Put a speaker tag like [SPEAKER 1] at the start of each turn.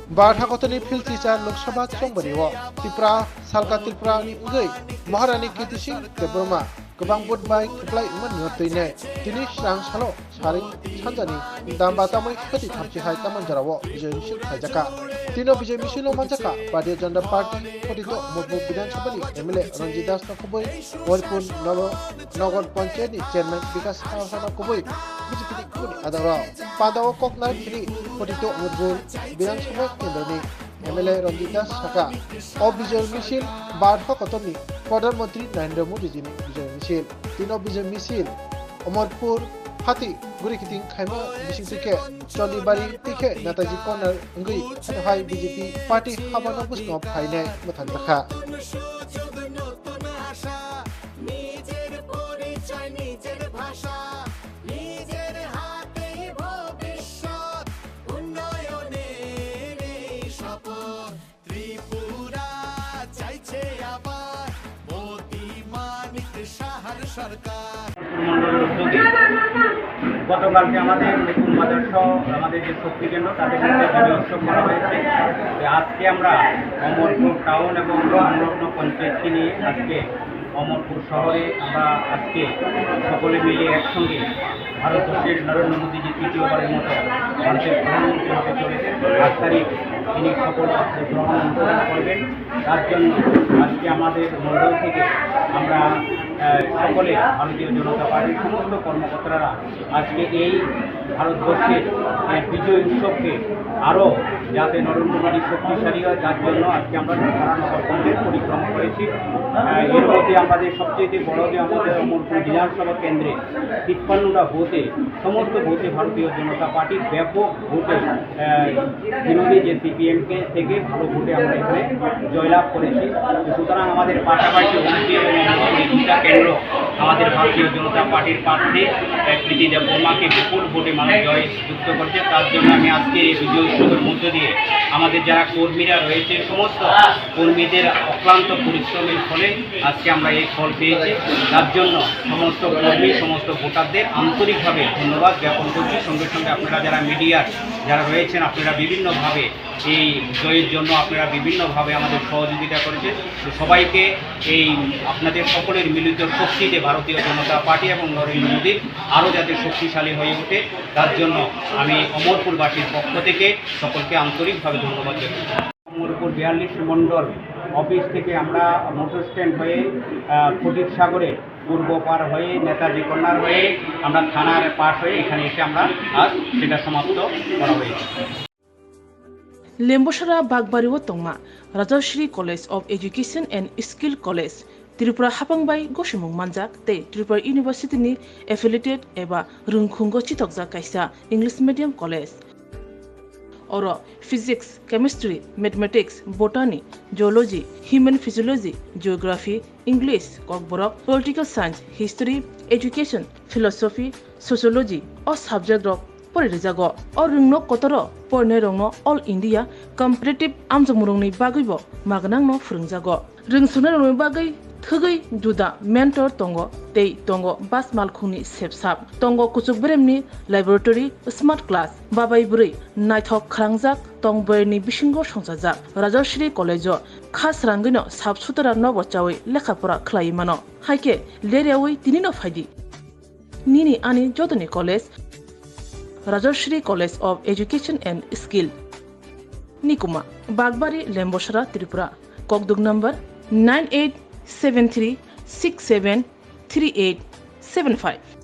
[SPEAKER 1] बारहागतनि फिल्टिचा लोकसभा चंबरिओ त्रिपुरा सालका त्रिपुरानि उगै महारानी कीर्ति सिंह देबबर्मा गोबां बुधबाय खुप्लाय मोननोतैने दिनै स्रां सालो सारि सानजानि दामबातामै खति थामथि हाय तामनजाराव विजय मिছিল खायजाका तीनो विजय मिছিল मानजाका भारतीय जनता पार्टी खतितो मुदबु विधानसभानि एमएलए रंजित दास नखबै वरपुर नगर पंचायतनि चेयरमैन विकास हासाना खबै बीजेपी कुनि आदाराव पादाव ककनार खिनि खतितो मुदबु विधानसभा केन्द्रनि एमएलए रंजित दास साका और विजय मिছিল बारहागतनि प्रधानमंत्री नरेंद्र मोदी जी विजय मिছিল तीनो विजय मिছিল अमरपुर हाथी गुरिखितिं खाइमा मिसिंथिके चंदीबारी तिखे नेताजी कर्नर अंगई हाय बीजेपी पार्टी हाबानो बुस्नो फाइनाय मथानजाखा
[SPEAKER 2] গতকালকে আমাদের নতুন মাদ্রাস আমাদের যে শক্তি কেন্দ্র তাদের বিজয় উৎসব করা হয়েছে। আজকে আমরা অমরপুর টাউন এবং সংলগ্ন পঞ্চায়েতকে নিয়ে আজকে অমরপুর শহরে আমরা আজকে সকলে মিলে একসঙ্গে ভারতবর্ষের নরেন্দ্র মোদীজি তৃতীয়বারের মতো ভারতের প্রধানমন্ত্রী হতে চলেছেন 8 তারিখ তিনি সকল গ্রহণ অনুসরণ করবেন। তার জন্য আজকে আমাদের মন্ডল থেকে আমরা সকলে ভারতীয় জনতা পার্টির সমস্ত কর্মকর্তারা আজকে এই ভারতবর্ষের বিজয় উৎসবকে আরও যাতে নরেন্দ্র মোদী শক্তিশালী হয় তার জন্য আজকে আমরা নগর পঞ্চায়েত পরিক্রমা করেছি। এর মধ্যে আমাদের সবচেয়ে বড় যে আমাদের অমরপুর বিধানসভা কেন্দ্রে 53টা ভোটে সমস্ত ভোটে ভারতীয় জনতা পার্টির ব্যাপক ভোটে বিরোধী যে সিপিএমকে থেকে ভালো ভোটে আমরা এখানে জয়লাভ করেছি। সুতরাং আমাদের পাশাপাশি দুটা কেন্দ্র আমাদের ভারতীয় জনতা পার্টির প্রার্থী কীর্তি দেববর্মাকে বিপুল ভোটে মানুষ জয় যুক্ত করছে। তার জন্য আমি আজকে এই বিজয় উৎসবের মধ্য দিয়ে আমাদের যারা কর্মীরা রয়েছে সমস্ত কর্মীদের অক্লান্ত পরিশ্রমের ফলে আজকে আমরা এই ফল পেয়েছি। তার জন্য সমস্ত কর্মী সমস্ত ভোটারদের আন্তরিকভাবে ধন্যবাদ জ্ঞাপন করছি। সঙ্গে সঙ্গে আপনারা যারা মিডিয়ার যারা রয়েছেন আপনারা বিভিন্নভাবে এই জয়ের জন্য আপনারা বিভিন্নভাবে আমাদের সহযোগিতা করেছেন। সবাইকে এই আপনাদের সকলের মিলিত শক্তিতে ভারতীয় জনতা পার্টি এবং নরেন্দ্র মোদী আরও যাতে শক্তিশালী হয়ে ওঠে তার জন্য আমি অমরপুরবাসীর পক্ষ থেকে সকলকে আন্তরিকভাবে ধন্যবাদ জানাই। অমরপুর 42 মণ্ডল অফিস থেকে আমরা মোটর স্ট্যান্ড হয়ে ফটিক সাগরে পূর্ব পার হয়ে নেতাজি কর্নার হয়ে আমরা থানার পাশ হয়ে এখানে এসে আমরা আজ সেটা সমাপ্ত করা হয়েছে।
[SPEAKER 3] लेम्बोसरा बागबारिव तंगमा Rajshree college of education and skill college Tripura हापांबाई गसुमुं मानजाक ते त्रिपुरा यूनिवर्सिटी नि एफिलिएटेड एबा रुंखुंगो चितकजा कायसा इंग्लिश मीडियम कलेज और physics chemistry mathematics botany geology human physiology geography English Kokborok political science history education philosophy sociology और सब्जेक्ट रक परिजागो और रुंगनो कतर परने रंगनो ऑल इंडिया कम्पिटिटिव आमजमुरंनि बागैबो मागनांनो फोरोंजागो रोंसुनो रंगनि बागै थगै जुदा मेंटर तंगो तै तंगो बास मालखुंनि सेबसाब तंगो कुचुक ब्रेमनि लैबोरेटरी स्मार्ट क्लास बाबाय बुरै नायथक खालांजाक तंबरनि बिसिंगो संजाजाक राजश्री कलेजो खास रांगैनो साबसुतरा नबचावै लेखाफोरा खलायमानो हायके लेरेवै तिनिनो फायदि निनि आनि जदनि college Rajshree college of education and skill निकुमा बागबारी लेम्बोसरा त्रिपुरा ककदुक नंबर 9873673875।